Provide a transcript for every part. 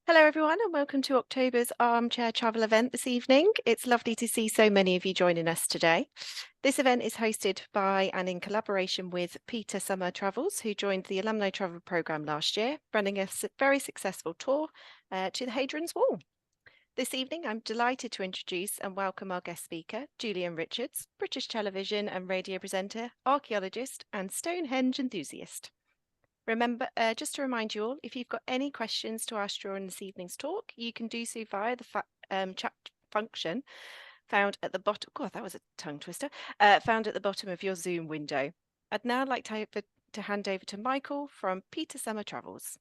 Hello, everyone, and welcome to October's Armchair Travel event this evening. It's lovely to see so many of you joining us today. This event is hosted by and in collaboration with Peter Summer Travels, who joined the Alumni Travel Programme last year, running a very successful tour to the Hadrian's Wall. This evening, I'm delighted to introduce and welcome our guest speaker, Julian Richards, British television and radio presenter, archaeologist, and Stonehenge enthusiast. Remember, just to remind you all, if you've got any questions to ask during this evening's talk, you can do so via the chat function found at the bottom. God, that was a tongue twister. Found at the bottom of your Zoom window. I'd now like to hand over to Michael from Peter Summer Travels.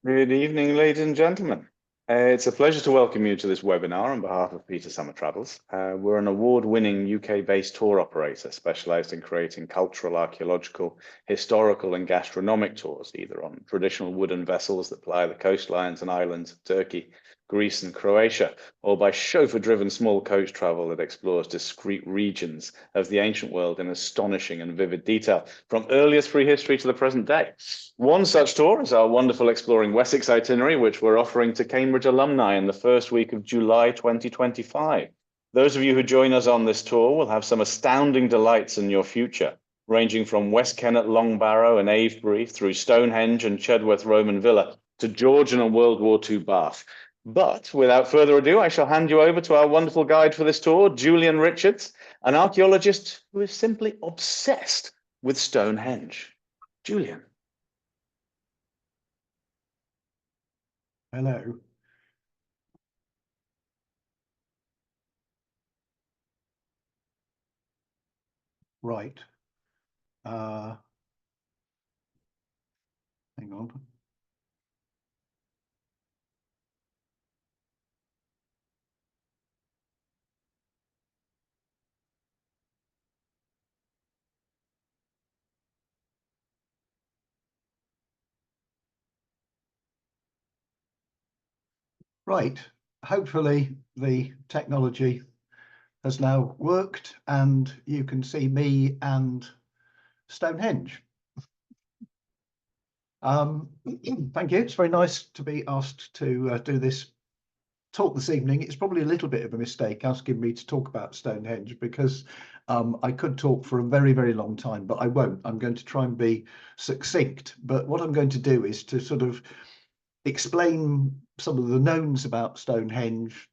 Good evening, ladies and gentlemen. It's a pleasure to welcome you to this webinar on behalf of Peter Summer Travels. We're an award-winning UK-based tour operator specialised in creating cultural, archaeological, historical and gastronomic tours, either on traditional wooden vessels that ply the coastlines and islands of Turkey, Greece and Croatia, or by chauffeur-driven small coach travel that explores discrete regions of the ancient world in astonishing and vivid detail, from earliest prehistory to the present day. One such tour is our wonderful Exploring Wessex itinerary, which we're offering to Cambridge alumni in the first week of July 2025. Those of you who join us on this tour will have some astounding delights in your future, ranging from West Kennet, Longbarrow and Avebury, through Stonehenge and Chedworth Roman Villa, to Georgian and World War II Bath. But without further ado, I shall hand you over to our wonderful guide for this tour, Julian Richards, an archaeologist who is simply obsessed with Stonehenge. Julian. Hello. Right. Hang on. Right. Hopefully the technology has now worked and you can see me and Stonehenge. Thank you. It's very nice to be asked to do this talk this evening. It's probably a little bit of a mistake asking me to talk about Stonehenge because I could talk for a very, very long time, but I won't. I'm going to try and be succinct. But what I'm going to do is to sort of explain some of the knowns about Stonehenge,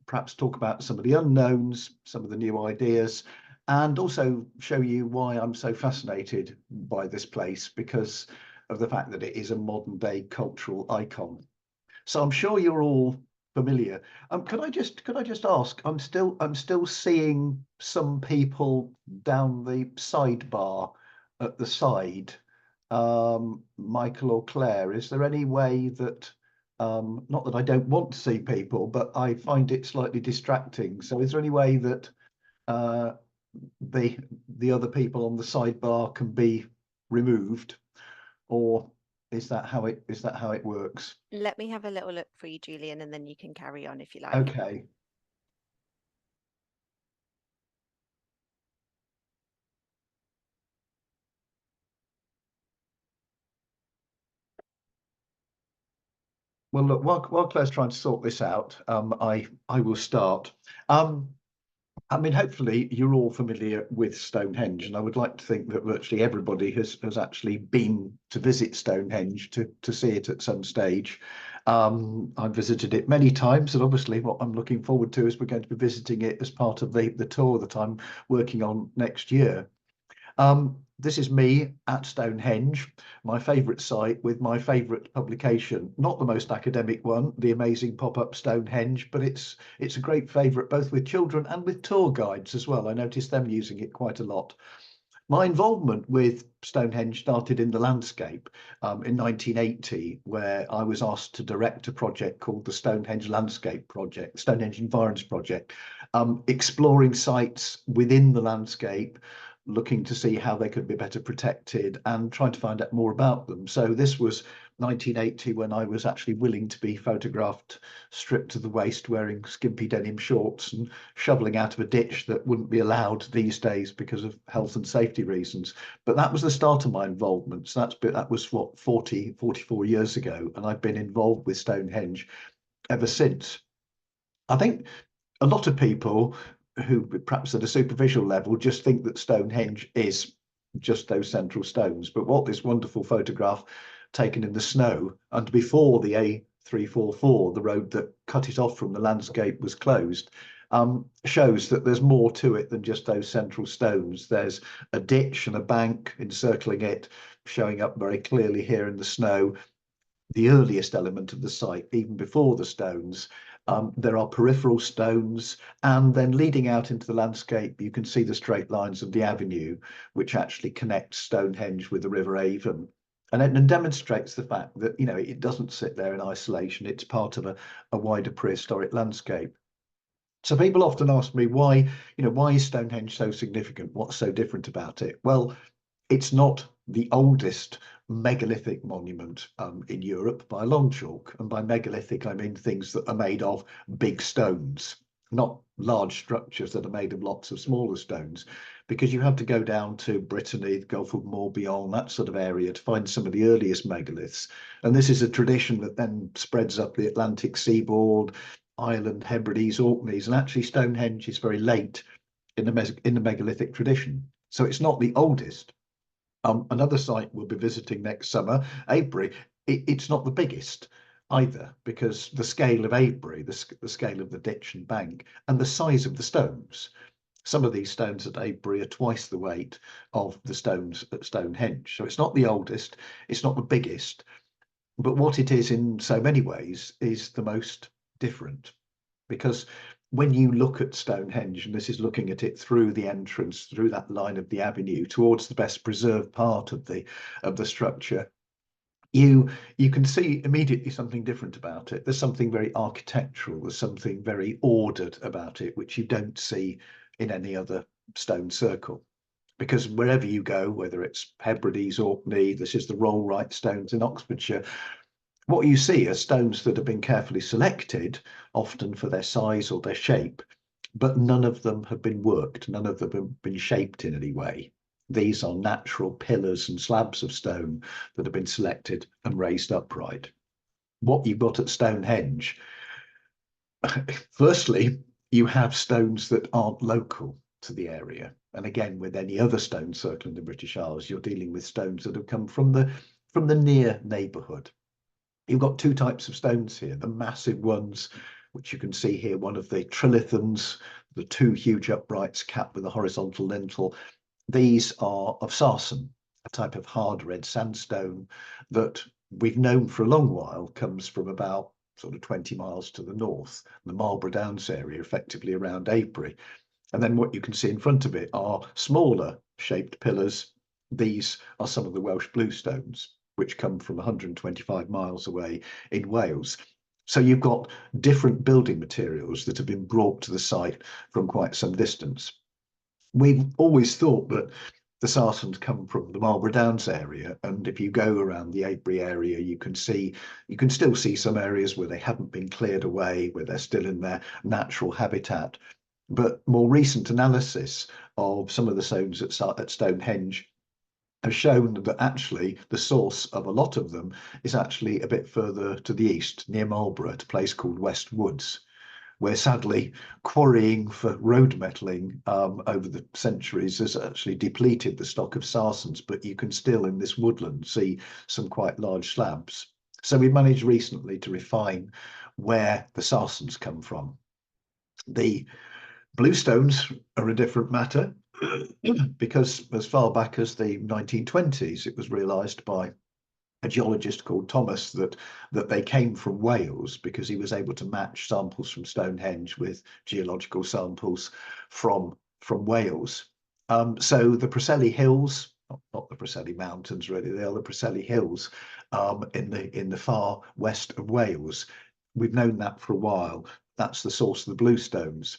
perhaps talk about some of the unknowns, some of the new ideas, and also show you why I'm so fascinated by this place because of the fact that it is a modern day cultural icon. So I'm sure you're all familiar. Could I just ask? I'm still seeing some people down the sidebar at the side. Michael or Claire, is there any way that not that I don't want to see people, but I find it slightly distracting. So is there any way that the other people on the sidebar can be removed, or is that how it works? Let me have a little look for you, Julian, and then you can carry on if you like. Okay. Well, look, while Claire's trying to sort this out, I will start. I mean, hopefully you're all familiar with Stonehenge, and I would like to think that virtually everybody has actually been to visit Stonehenge to see it at some stage. I've visited it many times, and obviously what I'm looking forward to is we're going to be visiting it as part of the tour that I'm working on next year. This is me at Stonehenge, my favourite site with my favourite publication, not the most academic one, the amazing pop-up Stonehenge, but it's a great favourite both with children and with tour guides as well. I noticed them using it quite a lot. My involvement with Stonehenge started in the landscape in 1980, where I was asked to direct a project called the Stonehenge Landscape Project, Stonehenge Environs Project, exploring sites within the landscape, looking to see how they could be better protected and trying to find out more about them. So this was 1980, when I was actually willing to be photographed stripped to the waist, wearing skimpy denim shorts and shoveling out of a ditch that wouldn't be allowed these days because of health and safety reasons. But that was the start of my involvement. So that was what, 44 years ago, and I've been involved with Stonehenge ever since. I think a lot of people who perhaps at a superficial level just think that Stonehenge is just those central stones. But what this wonderful photograph taken in the snow, and before the A344, the road that cut it off from the landscape, was closed, shows that there's more to it than just those central stones. There's a ditch and a bank encircling it, showing up very clearly here in the snow. The earliest element of the site, even before the stones. There are peripheral stones, and then leading out into the landscape, you can see the straight lines of the avenue, which actually connects Stonehenge with the River Avon. And it demonstrates the fact that, you know, it doesn't sit there in isolation. It's part of a wider prehistoric landscape. So people often ask me why, why is Stonehenge so significant? What's so different about it? Well, it's not the oldest megalithic monument in Europe by a long chalk. And by megalithic, I mean things that are made of big stones, not large structures that are made of lots of smaller stones, because you have to go down to Brittany, the Gulf of Morbihan, that sort of area, to find some of the earliest megaliths. And this is a tradition that then spreads up the Atlantic seaboard, Ireland, Hebrides, Orkneys, and actually Stonehenge is very late in the megalithic tradition. So it's not the oldest. Another site we'll be visiting next summer, Avebury, it's not the biggest either, because the scale of Avebury, the scale of the ditch and bank, and the size of the stones. Some of these stones at Avebury are twice the weight of the stones at Stonehenge. So it's not the oldest, it's not the biggest, but what it is in so many ways is the most different. Because when you look at Stonehenge, and this is looking at it through the entrance, through that line of the avenue, towards the best preserved part of the structure, you can see immediately something different about it. There's something very architectural, there's something very ordered about it, which you don't see in any other stone circle. Because wherever you go, whether it's Hebrides, Orkney, this is the Rollright stones in Oxfordshire, what you see are stones that have been carefully selected, often for their size or their shape, but none of them have been worked, none of them have been shaped in any way. These are natural pillars and slabs of stone that have been selected and raised upright. What you've got at Stonehenge, firstly, you have stones that aren't local to the area. And again, with any other stone circle in the British Isles, you're dealing with stones that have come from the near neighbourhood. You've got two types of stones here, the massive ones, which you can see here, one of the trilithons, the two huge uprights capped with a horizontal lintel. These are of sarsen, a type of hard red sandstone that we've known for a long while comes from about sort of 20 miles to the north, the Marlborough Downs area, effectively around Avebury. And then what you can see in front of it are smaller shaped pillars. These are some of the Welsh bluestones, which come from 125 miles away in Wales. So you've got different building materials that have been brought to the site from quite some distance. We've always thought that the sarsens come from the Marlborough Downs area, and if you go around the Avebury area, you can still see some areas where they haven't been cleared away, where they're still in their natural habitat. But more recent analysis of some of the stones at Stonehenge has shown that actually the source of a lot of them is actually a bit further to the east, near Marlborough, at a place called West Woods, where sadly quarrying for road metalling over the centuries has actually depleted the stock of sarsens, but you can still in this woodland see some quite large slabs. So we managed recently to refine where the sarsens come from. The bluestones are a different matter, because as far back as the 1920s, it was realised by a geologist called Thomas that they came from Wales, because he was able to match samples from Stonehenge with geological samples from Wales. So the Preseli Hills, not the Preseli Mountains really, they are the Preseli Hills in the far west of Wales. We've known that for a while. That's the source of the bluestones.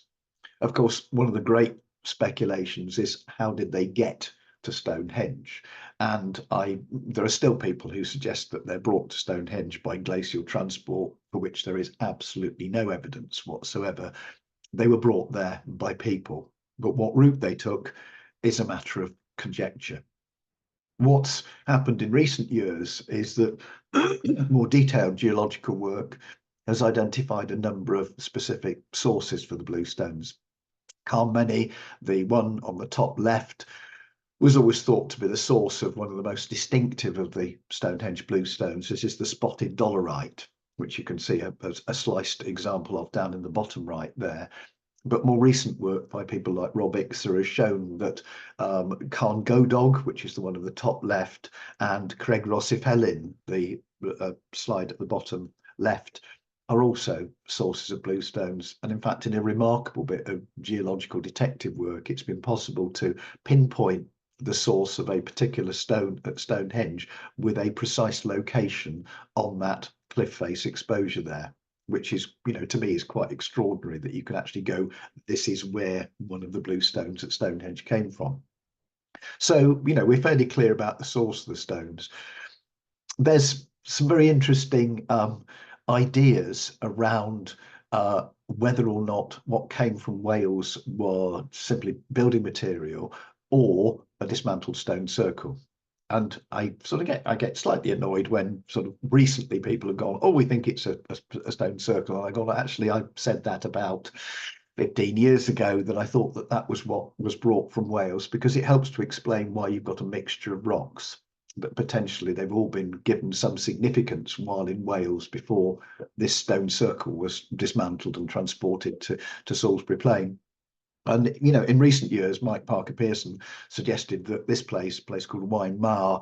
Of course, one of the great speculations is how did they get to Stonehenge. And there are still people who suggest that they're brought to Stonehenge by glacial transport, for which there is absolutely no evidence whatsoever. They were brought there by people, but what route they took is a matter of conjecture. What's happened in recent years is that more detailed geological work has identified a number of specific sources for the bluestones. Carmeny, the one on the top left, was always thought to be the source of one of the most distinctive of the Stonehenge bluestones. This is the spotted dolerite, which you can see a sliced example of down in the bottom right there. But more recent work by people like Rob Ixer has shown that Carn Godog, which is the one at the top left, and Craig Rossifellin, the slide at the bottom left, are also sources of bluestones. And in fact, in a remarkable bit of geological detective work, it's been possible to pinpoint the source of a particular stone at Stonehenge with a precise location on that cliff face exposure there, which is, to me, is quite extraordinary that you can actually go, this is where one of the bluestones at Stonehenge came from. So, we're fairly clear about the source of the stones. There's some very interesting ideas around whether or not what came from Wales were simply building material or a dismantled stone circle. And I get slightly annoyed when sort of recently people have gone, oh, we think it's a stone circle. And I go, actually, I said that about 15 years ago, that I thought that was what was brought from Wales, because it helps to explain why you've got a mixture of rocks. But potentially they've all been given some significance while in Wales before this stone circle was dismantled and transported to Salisbury Plain. And, in recent years, Mike Parker Pearson suggested that this place called Waun Maer,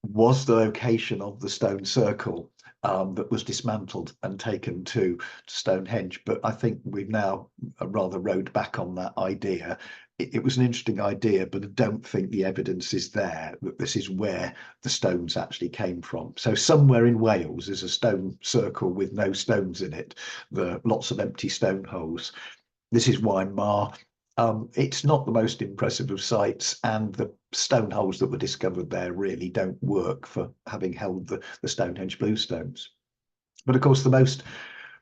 was the location of the stone circle that was dismantled and taken to Stonehenge. But I think we've now rather rode back on that idea. It was an interesting idea, but I don't think the evidence is there that this is where the stones actually came from. So somewhere in Wales is a stone circle with no stones in it, lots of empty stone holes. This is Waun Maer. It's not the most impressive of sites, and the stone holes that were discovered there really don't work for having held the Stonehenge bluestones. But of course,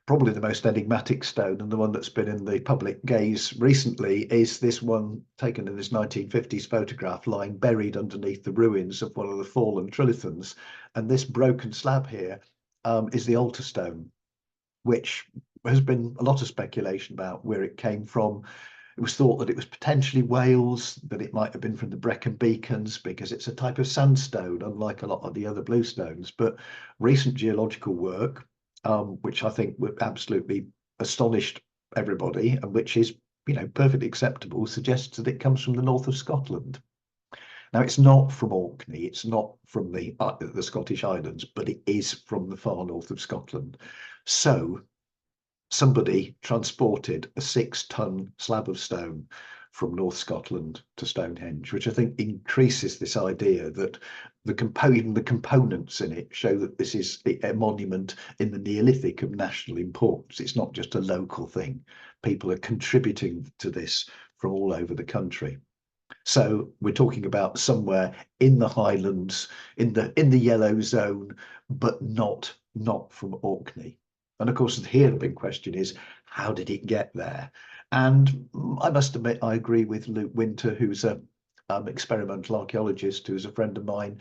probably the most enigmatic stone, and the one that's been in the public gaze recently, is this one taken in this 1950s photograph, lying buried underneath the ruins of one of the fallen trilithons. And this broken slab here is the altar stone, which has been a lot of speculation about where it came from. It was thought that it was potentially Wales, that it might have been from the Brecon Beacons, because it's a type of sandstone, unlike a lot of the other bluestones. But recent geological work, which I think would absolutely astonished everybody, and which is, perfectly acceptable, suggests that it comes from the north of Scotland. Now, it's not from Orkney, it's not from the Scottish Islands, but it is from the far north of Scotland. So somebody transported a 6-ton slab of stone from North Scotland to Stonehenge, which I think increases this idea that the components in it show that this is a monument in the Neolithic of national importance. It's not just a local thing. People are contributing to this from all over the country. So we're talking about somewhere in the Highlands, in the yellow zone, but not from Orkney. And of course, here the big question is, how did it get there? And I must admit, I agree with Luke Winter, who's an experimental archaeologist, who's a friend of mine,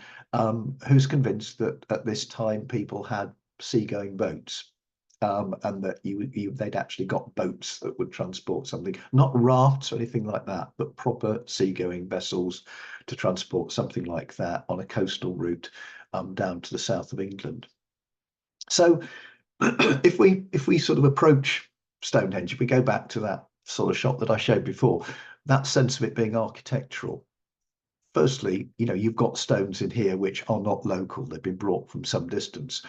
who's convinced that at this time people had seagoing boats, and that they'd actually got boats that would transport something, not rafts or anything like that, but proper seagoing vessels to transport something like that on a coastal route down to the south of England. So if we sort of approach Stonehenge, if we go back to that sort of shot that I showed before, that sense of it being architectural. Firstly, you've got stones in here which are not local, they've been brought from some distance.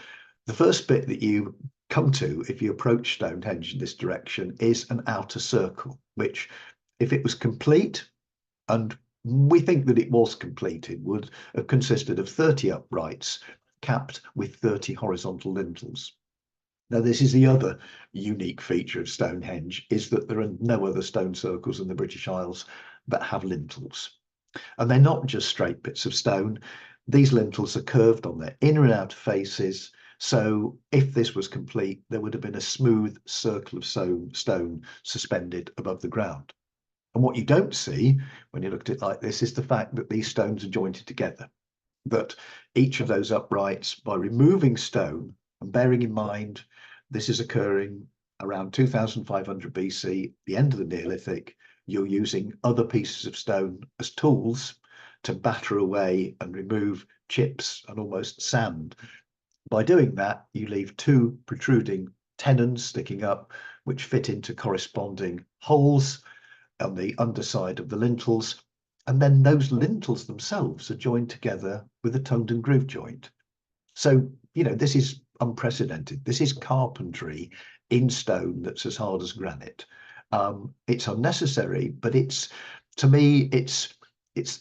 The first bit that you come to if you approach Stonehenge in this direction is an outer circle, which, if it was complete, and we think that it was completed, would have consisted of 30 uprights capped with 30 horizontal lintels. Now, this is the other unique feature of Stonehenge, is that there are no other stone circles in the British Isles that have lintels. And they're not just straight bits of stone. These lintels are curved on their inner and outer faces. So if this was complete, there would have been a smooth circle of stone suspended above the ground. And what you don't see when you look at it like this is the fact that these stones are jointed together, that each of those uprights, by removing stone, and bearing in mind this is occurring around 2500 BC, the end of the Neolithic, you're using other pieces of stone as tools to batter away and remove chips and almost sand. By doing that, you leave two protruding tenons sticking up, which fit into corresponding holes on the underside of the lintels. And then those lintels themselves are joined together with a tongued and grooved joint. So, you know, this is unprecedented. This is carpentry in stone that's as hard as granite. It's unnecessary, but it's, to me, it's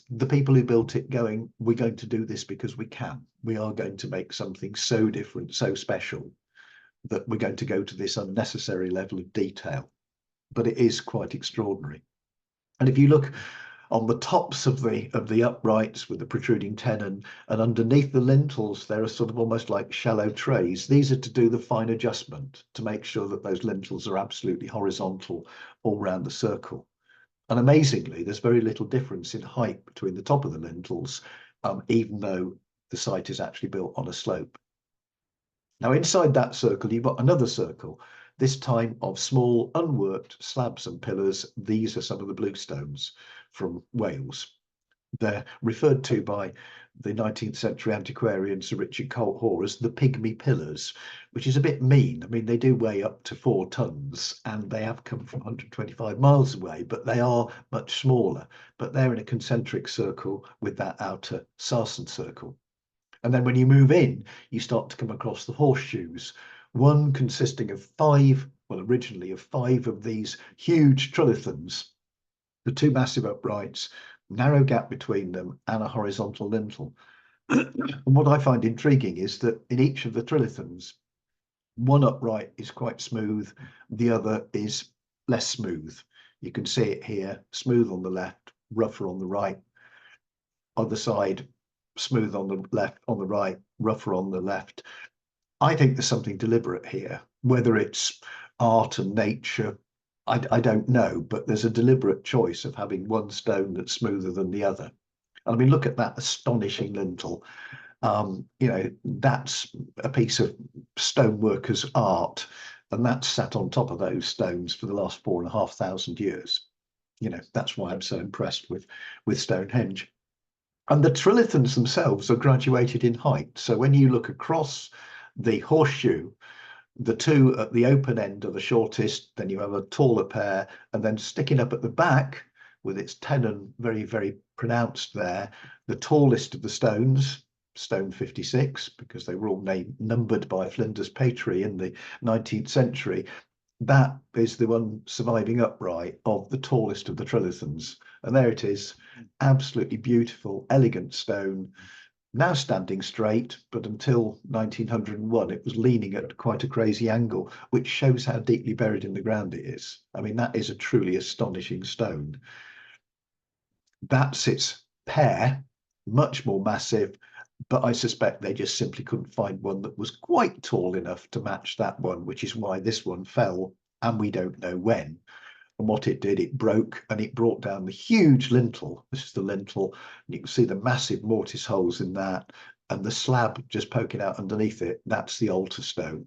the people who built it going, we're going to do this because we can. We are going to make something so different, so special, that we're going to go to this unnecessary level of detail. But it is quite extraordinary. And if you look on the tops of the uprights with the protruding tenon, and underneath the lintels, there are sort of almost like shallow trays. These are to do the fine adjustment to make sure that those lintels are absolutely horizontal all around the circle. And amazingly, there's very little difference in height between the top of the lintels, even though the site is actually built on a slope. Now, inside that circle, you've got another circle, this time of small unworked slabs and pillars. These are some of the bluestones from Wales. They're referred to by the 19th century antiquarian Sir Richard Hoare as the pygmy pillars, which is a bit mean. I mean, they do weigh up to 4 tons and they have come from 125 miles away, but they are much smaller. But they're in a concentric circle with that outer sarsen circle. And then when you move in, you start to come across the horseshoes, one consisting of 5, well, originally of 5 of these huge trilithons, the 2 massive uprights, narrow gap between them, and a horizontal lintel. And what I find intriguing is that in each of the trilithons, one upright is quite smooth, the other is less smooth. You can see it here, smooth on the left, rougher on the right. Other side, smooth on the left, on the right, rougher on the left. I think there's something deliberate here, whether it's art and nature, I don't know, but there's a deliberate choice of having one stone that's smoother than the other. And I mean, look at that astonishing lintel. You know, that's a piece of stoneworkers' art, and that's sat on top of those stones for the last 4,500 years. You know, that's why I'm so impressed with Stonehenge. And the trilithons themselves are graduated in height. So when you look across the horseshoe, the 2 at the open end are the shortest, then you have a taller pair, and then sticking up at the back with its tenon very, very pronounced there, the tallest of the stones, stone 56, because they were all numbered by Flinders Petrie in the 19th century. That is the one surviving upright of the tallest of the trilithons. And there it is, absolutely beautiful, elegant stone, now standing straight, but until 1901, it was leaning at quite a crazy angle, which shows how deeply buried in the ground it is. I mean, that is a truly astonishing stone. That's its pair, much more massive, but I suspect they just simply couldn't find one that was quite tall enough to match that one, which is why this one fell, and we don't know when. And what it did, it broke and it brought down the huge lintel. This is the lintel, and you can see the massive mortise holes in that, and the slab just poking out underneath it. That's the altar stone.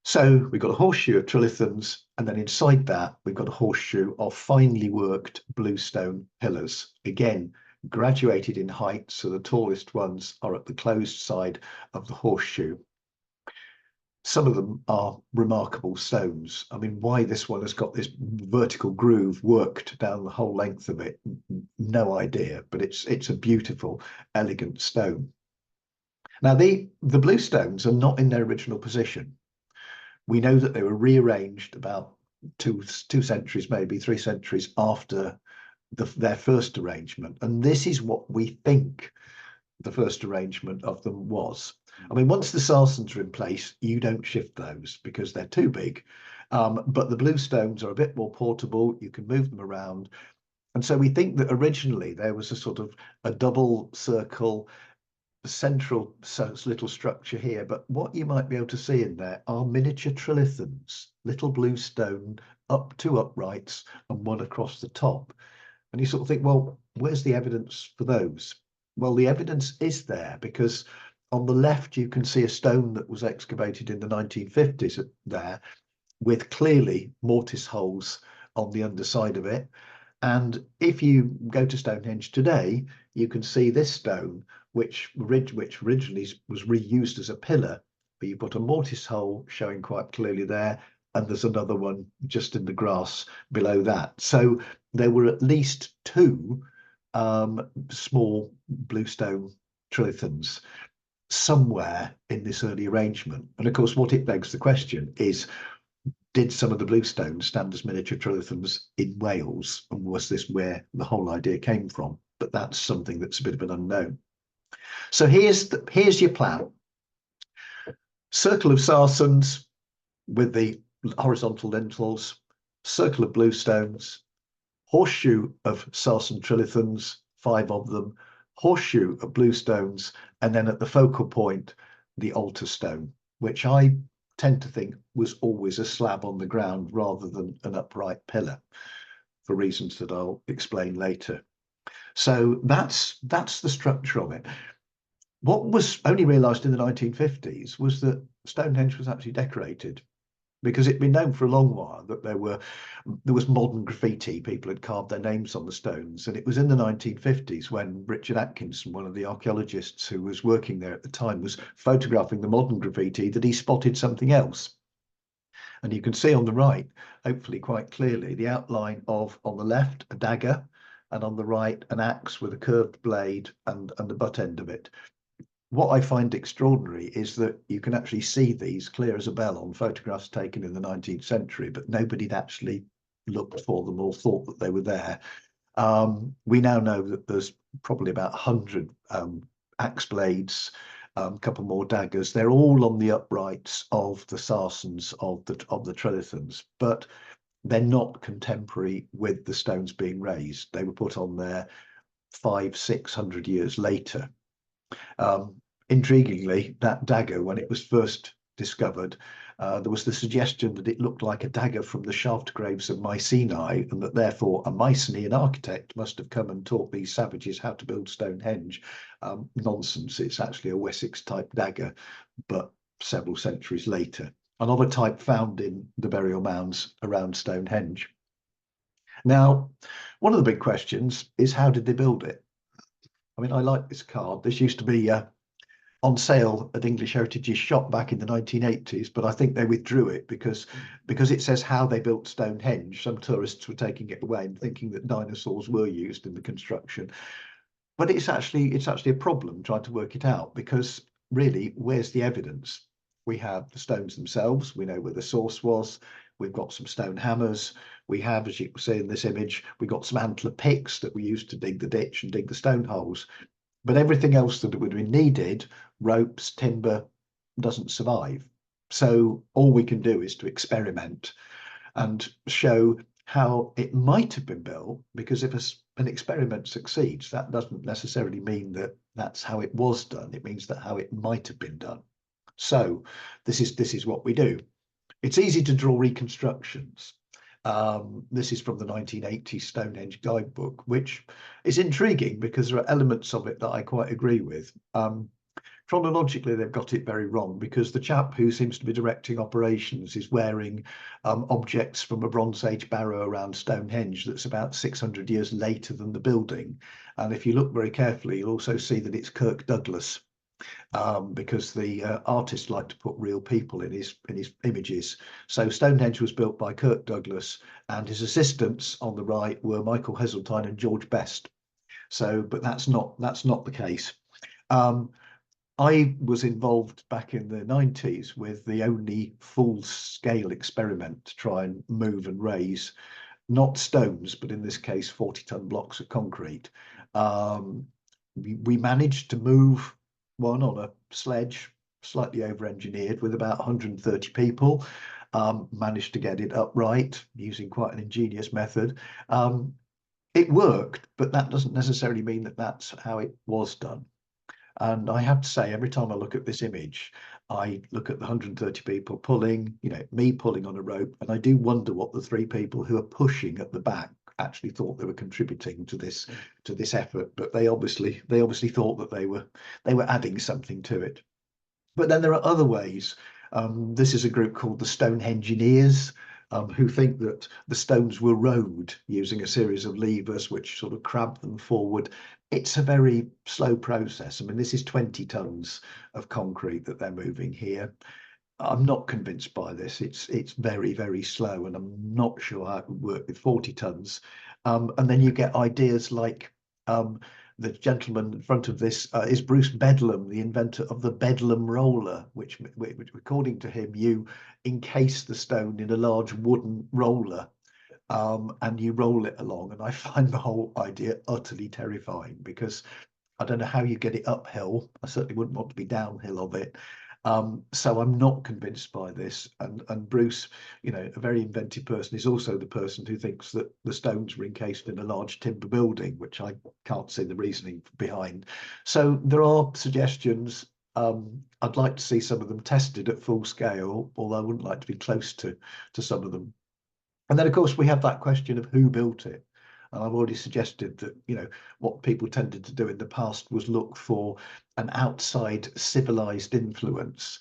So we've got a horseshoe of trilithons, and then inside that, we've got a horseshoe of finely worked bluestone pillars. Again, graduated in height, so the tallest ones are at the closed side of the horseshoe. Some of them are remarkable stones. I mean, why this one has got this vertical groove worked down the whole length of it, no idea, but it's a beautiful, elegant stone. Now, the bluestones are not in their original position. We know that they were rearranged about two centuries, maybe 3 centuries after their first arrangement. And this is what we think the first arrangement of them was. I mean, once the sarsens are in place, you don't shift those because they're too big. But the bluestones are a bit more portable. You can move them around. And so we think that originally there was a sort of a double circle, central little structure here. But what you might be able to see in there are miniature trilithons, little blue stone, up two uprights and one across the top. And you sort of think, well, where's the evidence for those? Well, the evidence is there because on the left, you can see a stone that was excavated in the 1950s there with clearly mortise holes on the underside of it. And if you go to Stonehenge today, you can see this stone, which originally was reused as a pillar, but you put a mortise hole showing quite clearly there, and there's another one just in the grass below that. So there were at least two small bluestone trilithons somewhere in this early arrangement. And of course, what it begs the question is, did some of the bluestones stand as miniature trilithons in Wales? And was this where the whole idea came from? But that's something that's a bit of an unknown. So here's your plan. Circle of Sarsens with the horizontal lintels, circle of bluestones, horseshoe of Sarsen trilithons, 5 of them, horseshoe of bluestones, and then at the focal point, the altar stone, which I tend to think was always a slab on the ground rather than an upright pillar, for reasons that I'll explain later. So that's the structure of it. What was only realised in the 1950s was that Stonehenge was actually decorated, because it'd been known for a long while that there was modern graffiti. People had carved their names on the stones, and it was in the 1950s when Richard Atkinson, one of the archaeologists who was working there at the time, was photographing the modern graffiti, that he spotted something else. And you can see on the right, hopefully quite clearly, the outline of, on the left, a dagger, and on the right, an axe with a curved blade and the butt end of it. What I find extraordinary is that you can actually see these clear as a bell on photographs taken in the 19th century, but nobody'd actually looked for them or thought that they were there. We now know that there's probably about 100 axe blades, a couple more daggers. They're all on the uprights of the Sarsens of the trilithons, but they're not contemporary with the stones being raised. They were put on there 500-600 years later. Intriguingly, that dagger, when it was first discovered, there was the suggestion that it looked like a dagger from the shaft graves of Mycenae, and that therefore a Mycenaean architect must have come and taught these savages how to build Stonehenge. Nonsense, it's actually a Wessex type dagger, but several centuries later. Another type found in the burial mounds around Stonehenge. Now, one of the big questions is, how did they build it? I mean, I like this card. This used to be on sale at English Heritage's shop back in the 1980s, but I think they withdrew it because it says how they built Stonehenge. Some tourists were taking it away and thinking that dinosaurs were used in the construction. But it's actually a problem trying to work it out, because really, where's the evidence? We have the stones themselves. We know where the source was. We've got some stone hammers. We have, as you can see in this image, we've got some antler picks that we used to dig the ditch and dig the stone holes. But everything else that would have been needed, ropes, timber, doesn't survive. So all we can do is to experiment and show how it might have been built, because if an experiment succeeds, that doesn't necessarily mean that that's how it was done. It means that how it might have been done. So this is what we do. It's easy to draw reconstructions. This is from the 1980 Stonehenge guidebook, which is intriguing because there are elements of it that I quite agree with. Chronologically, they've got it very wrong, because the chap who seems to be directing operations is wearing objects from a Bronze Age barrow around Stonehenge that's about 600 years later than the building. And if you look very carefully, you'll also see that it's Kirk Douglas, because the artist liked to put real people in his images. So Stonehenge was built by Kirk Douglas, and his assistants on the right were Michael Heseltine and George Best. So, but that's not the case. I was involved back in the 90s with the only full-scale experiment to try and move and raise not stones, but in this case 40-ton blocks of concrete. We managed to move one on a sledge, slightly over-engineered, with about 130 people. Managed to get it upright using quite an ingenious method. it worked, but that doesn't necessarily mean that that's how it was done. And I have to say, every time I look at this image, I look at the 130 people pulling, me pulling on a rope, and I do wonder what the 3 people who are pushing at the back actually thought they were contributing to this effort. But they obviously thought that they were adding something to it. But then there are other ways. This is a group called the Stonehengineers, who think that the stones were rowed using a series of levers which sort of crab them forward. It's a very slow process. I mean, this is 20 tons of concrete that they're moving here. I'm not convinced by this. It's very, very slow, and I'm not sure how it would work with 40 tons. And then you get ideas like the gentleman in front of this is Bruce Bedlam, the inventor of the Bedlam roller, which according to him, you encase the stone in a large wooden roller and you roll it along. And I find the whole idea utterly terrifying, because I don't know how you get it uphill. I certainly wouldn't want to be downhill of it. So I'm not convinced by this. And Bruce, a very inventive person, is also the person who thinks that the stones were encased in a large timber building, which I can't see the reasoning behind. So there are suggestions. I'd like to see some of them tested at full scale, although I wouldn't like to be close to some of them. And then, of course, we have that question of who built it. And I've already suggested that, what people tended to do in the past was look for an outside civilized influence.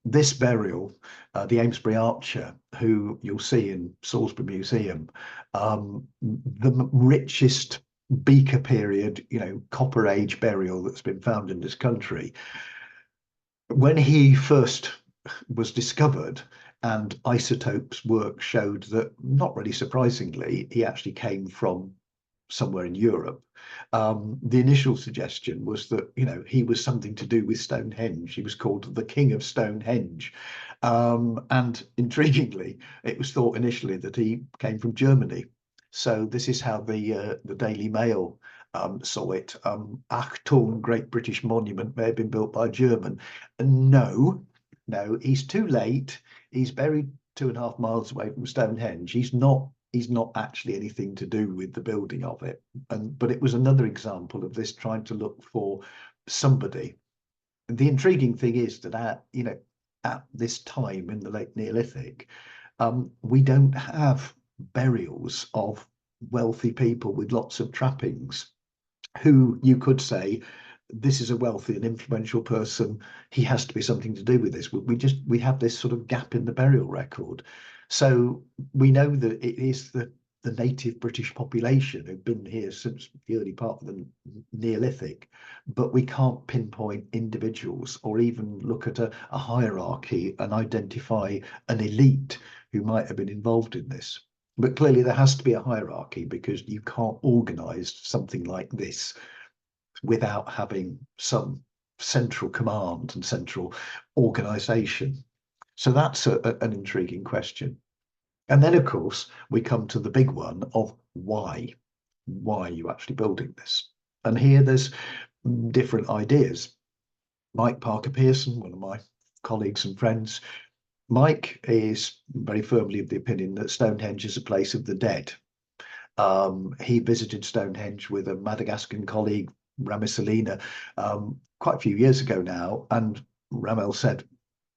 This burial, the Amesbury Archer, who you'll see in Salisbury Museum, the richest Beaker period, Copper Age burial that's been found in this country. When he first was discovered, and isotopes work showed that, not really surprisingly, he actually came from somewhere in Europe. The initial suggestion was that, he was something to do with Stonehenge. He was called the King of Stonehenge. And intriguingly, it was thought initially that he came from Germany. So this is how the Daily Mail saw it. Achtung, Great British Monument may have been built by a German. No, he's too late. He's buried 2.5 miles away from Stonehenge. He's not actually anything to do with the building of it. But it was another example of this trying to look for somebody. The intriguing thing is that at this time in the late Neolithic, we don't have burials of wealthy people with lots of trappings, who you could say, this is a wealthy and influential person, he has to be something to do with this. We have this sort of gap in the burial record. So we know that it is the native British population who've been here since the early part of the Neolithic, but we can't pinpoint individuals or even look at a hierarchy and identify an elite who might have been involved in this. But clearly there has to be a hierarchy, because you can't organize something like this without having some central command and central organization. So that's an intriguing question. And then, of course, we come to the big one of why are you actually building this? And here there's different ideas. Mike Parker Pearson, one of my colleagues and friends, Mike is very firmly of the opinion that Stonehenge is a place of the dead. He visited Stonehenge with a Madagascan colleague, Ramisalina, quite a few years ago now, and Ramel said,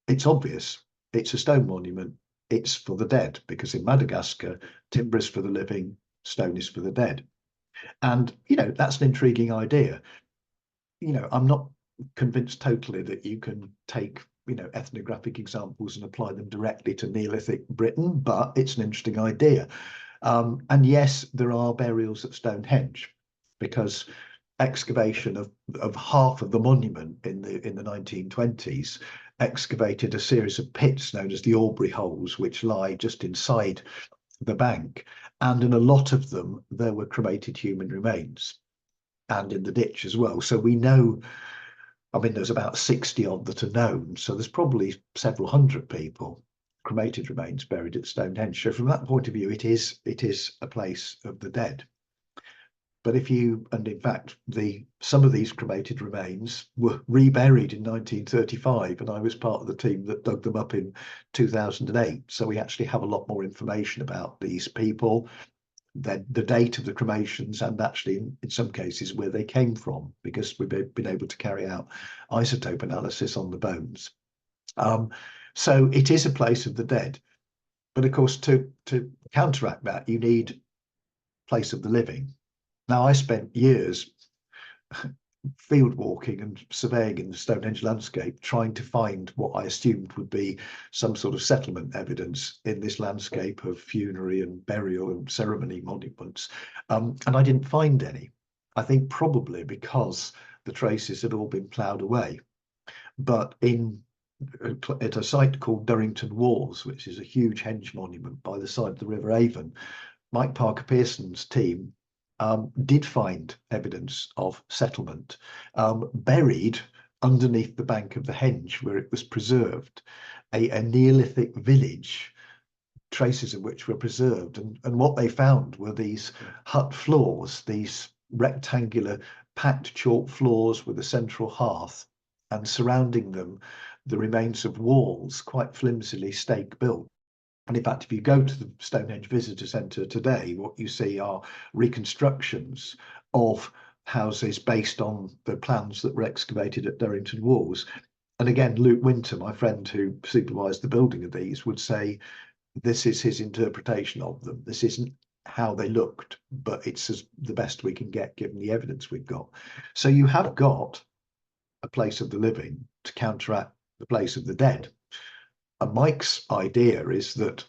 it's obvious, it's a stone monument, it's for the dead, because in Madagascar, timber is for the living, stone is for the dead. And, that's an intriguing idea. I'm not convinced totally that you can take, ethnographic examples and apply them directly to Neolithic Britain, but it's an interesting idea. And yes, there are burials at Stonehenge, because excavation of half of the monument in the 1920s excavated a series of pits known as the Aubrey holes, which lie just inside the bank, and in a lot of them there were cremated human remains, and in the ditch as well. So we know, there's about 60 odd that are known, so there's probably several hundred people, cremated remains, buried at Stonehenge. So from that point of view, it is a place of the dead. But in fact, some of these cremated remains were reburied in 1935, and I was part of the team that dug them up in 2008. So we actually have a lot more information about these people. the date of the cremations, and actually in some cases where they came from, because we've been able to carry out isotope analysis on the bones. So it is a place of the dead. But of course, to counteract that, you need place of the living. Now, I spent years field walking and surveying in the Stonehenge landscape, trying to find what I assumed would be some sort of settlement evidence in this landscape of funerary and burial and ceremony monuments. And I didn't find any. I think probably because the traces had all been ploughed away. But at a site called Durrington Walls, which is a huge henge monument by the side of the River Avon, Mike Parker Pearson's team did find evidence of settlement buried underneath the bank of the henge where it was preserved, a Neolithic village, traces of which were preserved. And what they found were these hut floors, these rectangular packed chalk floors with a central hearth, and surrounding them the remains of walls, quite flimsily stake built. And in fact, if you go to the Stonehenge Visitor Centre today, what you see are reconstructions of houses based on the plans that were excavated at Durrington Walls. And again, Luke Winter, my friend who supervised the building of these, would say this is his interpretation of them. This isn't how they looked, but it's the best we can get given the evidence we've got. So you have got a place of the living to counteract the place of the dead. And Mike's idea is that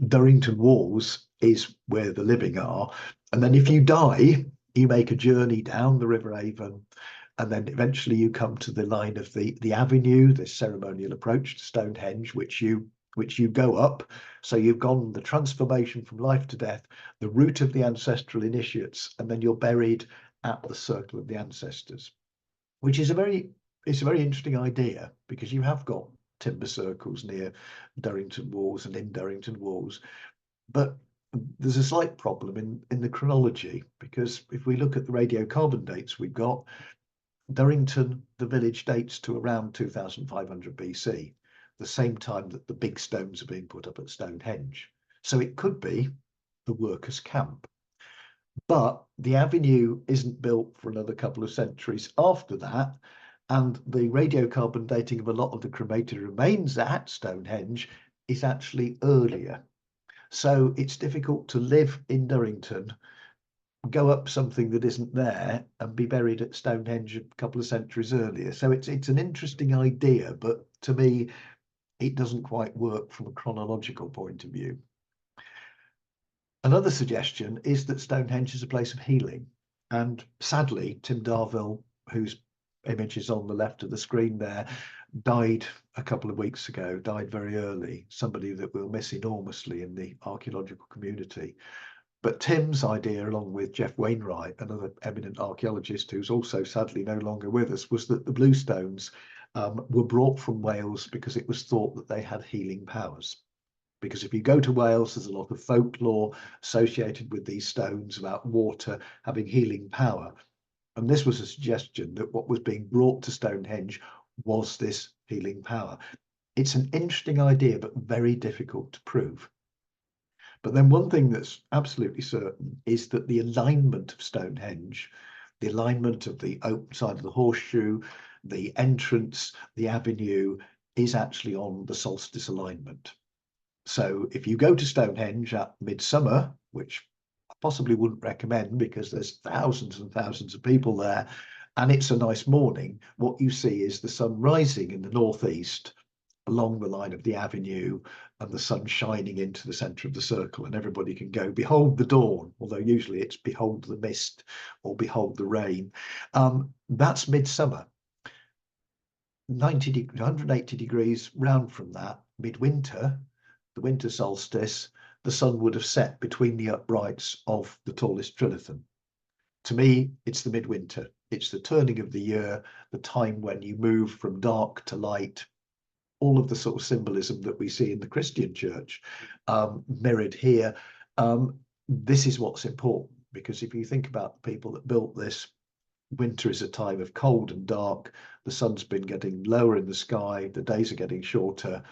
Durrington Walls is where the living are. And then if you die, you make a journey down the River Avon, and then eventually you come to the line of the avenue, this ceremonial approach to Stonehenge, which you go up. So you've gone the transformation from life to death, the route of the ancestral initiates, and then you're buried at the circle of the ancestors, which is it's a very interesting idea, because you have got timber circles near Durrington Walls and in Durrington Walls, but there's a slight problem in the chronology, because if we look at the radiocarbon dates we've got, Durrington, the village, dates to around 2500 BC, the same time that the big stones are being put up at Stonehenge. So it could be the workers' camp. But the avenue isn't built for another couple of centuries after that, and the radiocarbon dating of a lot of the cremated remains at Stonehenge is actually earlier. So it's difficult to live in Durrington, go up something that isn't there, and be buried at Stonehenge a couple of centuries earlier. So it's an interesting idea, but to me, it doesn't quite work from a chronological point of view. Another suggestion is that Stonehenge is a place of healing. And sadly, Tim Darville, whose image is on the left of the screen there, died a couple of weeks ago, died very early, somebody that we'll miss enormously in the archaeological community. But Tim's idea, along with Jeff Wainwright, another eminent archaeologist who's also sadly no longer with us, was that the bluestones were brought from Wales because it was thought that they had healing powers. Because if you go to Wales, there's a lot of folklore associated with these stones about water having healing power. And this was a suggestion that what was being brought to Stonehenge was this healing power. It's an interesting idea, but very difficult to prove. But then one thing that's absolutely certain is that the alignment of Stonehenge, the alignment of the open side of the horseshoe, the entrance, the avenue, is actually on the solstice alignment. So if you go to Stonehenge at midsummer, which I possibly wouldn't recommend because there's thousands and thousands of people there, and it's a nice morning, what you see is the sun rising in the northeast along the line of the avenue, and the sun shining into the centre of the circle, and everybody can go behold the dawn, although usually it's behold the mist or behold the rain. That's midsummer. 180 degrees round from that, midwinter, the winter solstice, the sun would have set between the uprights of the tallest trilithon. To me, it's the midwinter. It's the turning of the year, the time when you move from dark to light, all of the sort of symbolism that we see in the Christian church mirrored here. This is what's important, because if you think about the people that built this, winter is a time of cold and dark. The sun's been getting lower in the sky. The days are getting shorter.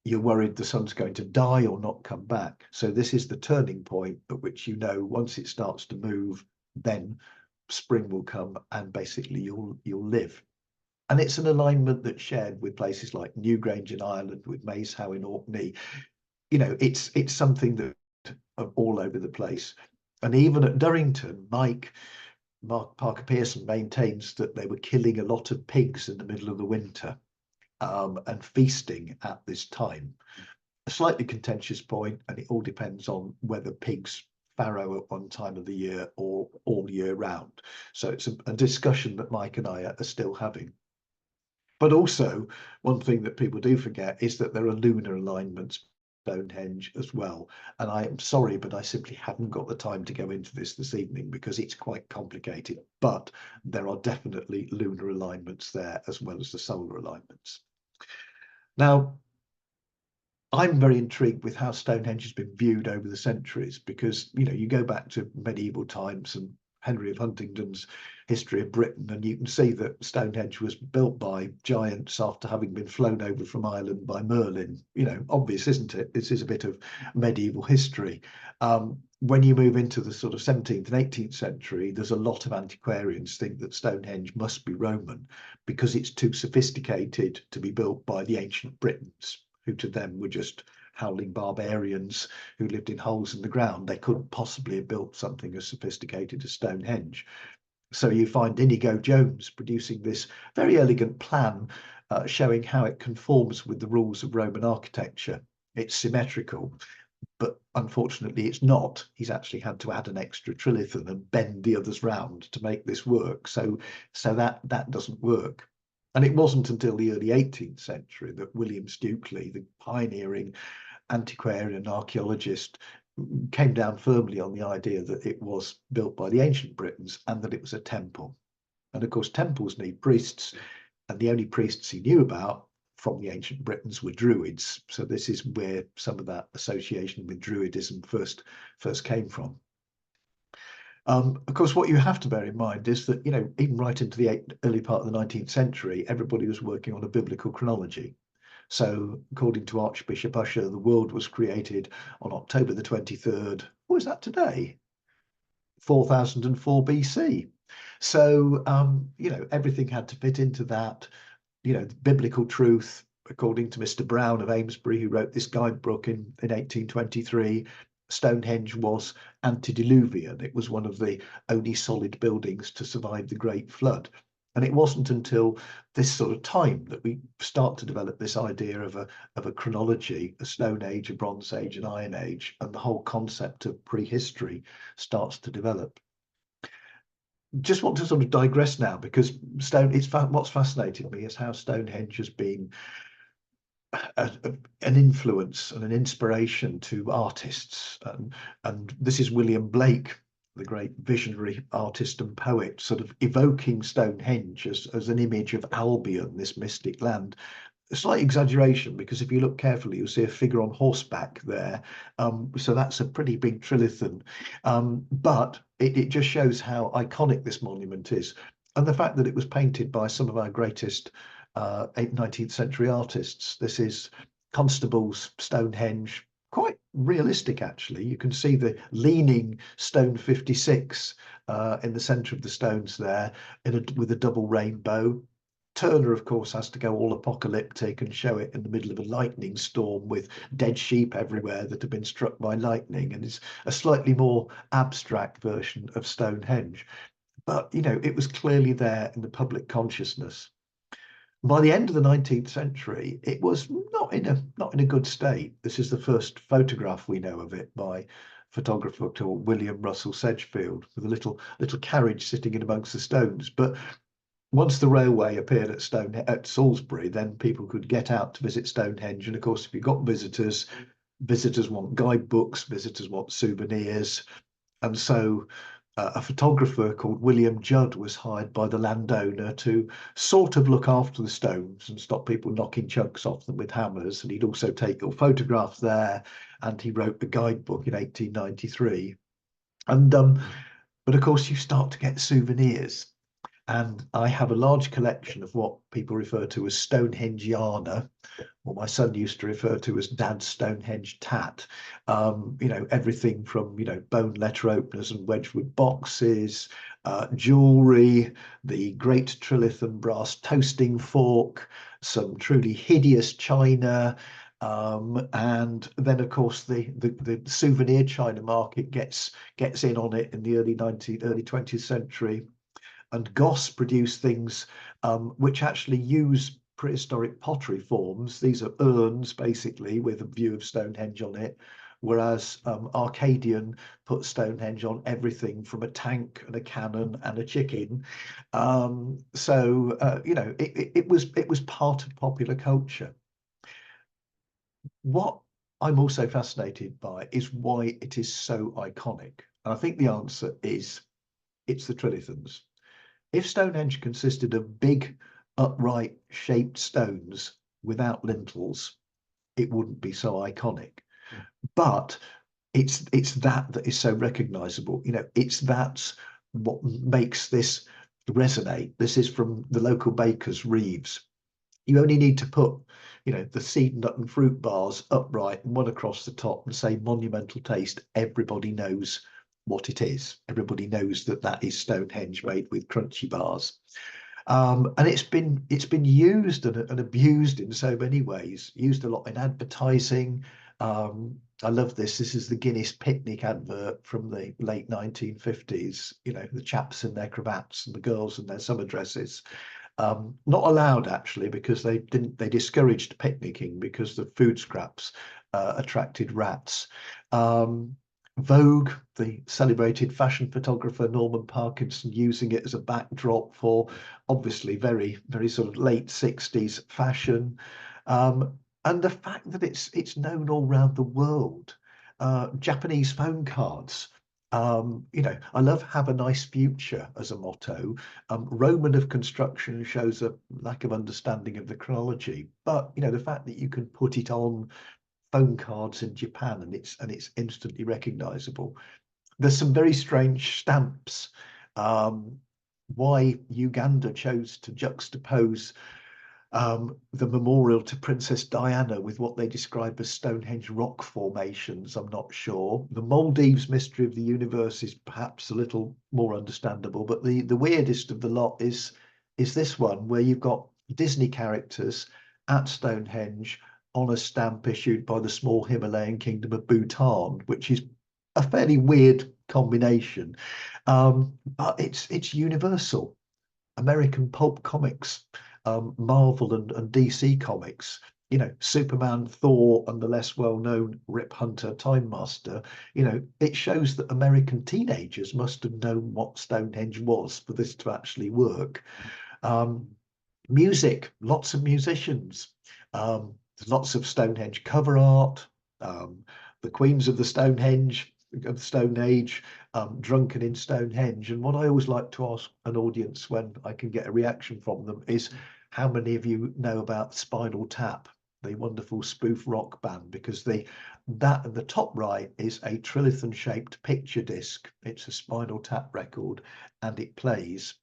you're worried the sun's going to die or not come back. So this is the turning point at which, you know, once it starts to move, then spring will come and basically you'll live. And it's an alignment that's shared with places like Newgrange in Ireland, with Maeshowe in Orkney. You know, it's something that all over the place. And even at Durrington, Mark Parker Pearson maintains that they were killing a lot of pigs in the middle of the winter and feasting at this time. A slightly contentious point, and it all depends on whether pigs farrow at one time of the year or all year round. So it's a discussion that Mike and I are still having. But also, one thing that people do forget is that there are lunar alignments Stonehenge as well. And I am sorry, but I simply haven't got the time to go into this evening because it's quite complicated. But there are definitely lunar alignments there as well as the solar alignments. Now, I'm very intrigued with how Stonehenge has been viewed over the centuries because, you know, you go back to medieval times and Henry of Huntingdon's History of Britain, and you can see that Stonehenge was built by giants after having been flown over from Ireland by Merlin. You know, obvious, isn't it? This is a bit of medieval history. When you move into the sort of 17th and 18th century, there's a lot of antiquarians think that Stonehenge must be Roman because it's too sophisticated to be built by the ancient Britons, who to them were just howling barbarians who lived in holes in the ground. They couldn't possibly have built something as sophisticated as Stonehenge. So you find Inigo Jones producing this very elegant plan showing how it conforms with the rules of Roman architecture. It's symmetrical, but unfortunately it's not. He's actually had to add an extra trilithon and bend the others round to make this work. So that doesn't work. And it wasn't until the early 18th century that William Stukely, the pioneering antiquarian and archaeologist, came down firmly on the idea that it was built by the ancient Britons and that it was a temple. And of course, temples need priests, and the only priests he knew about from the ancient Britons were Druids. So this is where some of that association with Druidism first came from. Of course, what you have to bear in mind is that, you know, even right into the early part of the 19th century, everybody was working on a biblical chronology. So according to Archbishop Usher, the world was created on October the 23rd. What is that today? 4004 BC. So, you know, everything had to fit into that, you know, biblical truth, according to Mr. Brown of Amesbury, who wrote this guidebook in 1823. Stonehenge was antediluvian. It was one of the only solid buildings to survive the Great Flood. And it wasn't until this sort of time that we start to develop this idea of a chronology, a Stone Age, a Bronze Age, an Iron Age, and the whole concept of prehistory starts to develop. Just want to sort of digress now because what's fascinated me is how Stonehenge has been an influence and an inspiration to artists, and this is William Blake, the great visionary artist and poet, sort of evoking Stonehenge as an image of Albion, this mystic land. A slight exaggeration, because if you look carefully, you'll see a figure on horseback there. So that's a pretty big trilithon, but it just shows how iconic this monument is, and the fact that it was painted by some of our greatest 19th century artists. This is Constable's Stonehenge, quite realistic actually. You can see the leaning stone 56 in the centre of the stones there with a double rainbow. Turner, of course, has to go all apocalyptic and show it in the middle of a lightning storm with dead sheep everywhere that have been struck by lightning, and it's a slightly more abstract version of Stonehenge. But, you know, it was clearly there in the public consciousness. By the end of the 19th century, it was not in a good state. This is the first photograph we know of it by photographer called William Russell Sedgefield, with a little carriage sitting in amongst the stones. But once the railway appeared at Salisbury, then people could get out to visit Stonehenge. And of course, if you've got visitors want guidebooks, visitors want souvenirs. And so a photographer called William Judd was hired by the landowner to sort of look after the stones and stop people knocking chunks off them with hammers. And he'd also take your photographs there. And he wrote the guidebook in 1893. And but of course, you start to get souvenirs. And I have a large collection of what people refer to as Stonehengiana, what my son used to refer to as Dad's Stonehenge tat. You know, everything from, you know, bone letter openers and Wedgwood boxes, jewelry, the great trilithon brass toasting fork, some truly hideous china, and then of course the souvenir china market gets in on it in the early 20th century, and Goss produce things which actually use prehistoric pottery forms. These are urns basically with a view of Stonehenge on it, whereas Arcadian put Stonehenge on everything from a tank and a cannon and a chicken. You know, it was part of popular culture. What I'm also fascinated by is why it is so iconic. And I think the answer is it's the trilithons. If Stonehenge consisted of big, upright shaped stones without lintels, it wouldn't be so iconic. But it's that is so recognizable. You know, it's that's what makes this resonate. This is from the local bakers, Reeves. You only need to put, you know, the seed, nut and fruit bars upright and one across the top and say monumental taste. Everybody knows what it is. Everybody knows that that is Stonehenge made with crunchy bars. And it's been used and abused in so many ways. Used a lot in advertising. I love this. This is the Guinness picnic advert from the late 1950s. You know, the chaps in their cravats and the girls in their summer dresses. Not allowed actually, because they discouraged picnicking because the food scraps attracted rats. Vogue, the celebrated fashion photographer Norman Parkinson, using it as a backdrop for obviously very sort of late 60s fashion. And the fact that it's known all around the world. Japanese phone cards. You know, I love "Have a nice future" as a motto. Roman of construction shows a lack of understanding of the chronology, but you know, the fact that you can put it on phone cards in Japan and it's instantly recognizable. There's some very strange stamps. Why Uganda chose to juxtapose the memorial to Princess Diana with what they describe as Stonehenge rock formations, I'm not sure. The Maldives mystery of the universe is perhaps a little more understandable, but the weirdest of the lot is this one, where you've got Disney characters at Stonehenge on a stamp issued by the small Himalayan kingdom of Bhutan, which is a fairly weird combination, but it's universal. American pulp comics, Marvel and DC comics, you know, Superman, Thor, and the less well-known Rip Hunter, Time Master. You know, it shows that American teenagers must have known what Stonehenge was for this to actually work. Music, lots of musicians, lots of Stonehenge cover art, the Queens of the Stonehenge, of the Stone Age, drunken in Stonehenge. And what I always like to ask an audience when I can get a reaction from them is, how many of you know about Spinal Tap, the wonderful spoof rock band? Because that at the top right is a trilithon shaped picture disc. It's a Spinal Tap record and it plays.